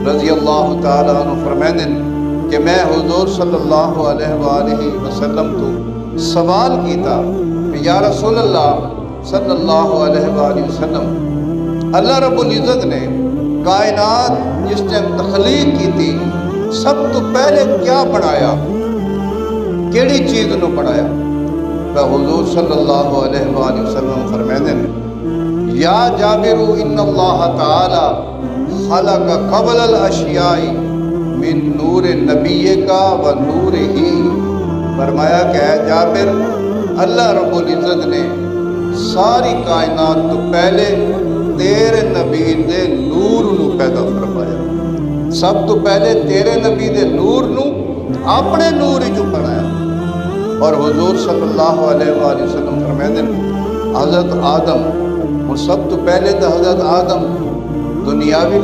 रज़ी अल्लाह तआला अन्हु फरमाते कि मैं हुज़ूर सल्लल्लाहु अलैहि वसल्लम तो सवाल किया कि या रसूल अल्लाह सल्लल्लाहु अलैहि वसल्लम, अल्लाह रब्बुल इज़्ज़त ने कायनात जिस टाइम तख्लीक की थी सब तो पहले क्या बनाया, केड़ी चीज़ को बनाया? तो हुज़ूर सल्लल्लाहु अलैहि वसल्लम फरमाते हैं, या जाबिरु इन्नल्लाह तआला खलक क़ब्ल अल अशियाई मिन नूर नबीका व नूरिही। फरमाया कि है जाबिर, अल्लाह रब्बुल इज़्ज़त ने सारी कायनात तो पहले तेरे नबी दे नूर नू पैदा फरमाया। सब तो पहले तेरे नबी दे नूर नू अपने नूर ही जो बनाया। और हुज़ूर सल्लल्लाहु अलैहि वसल्लम फरमाते हैं, हज़रत आदम, और सब तो पहले तो हज़रत आदम दुनियावी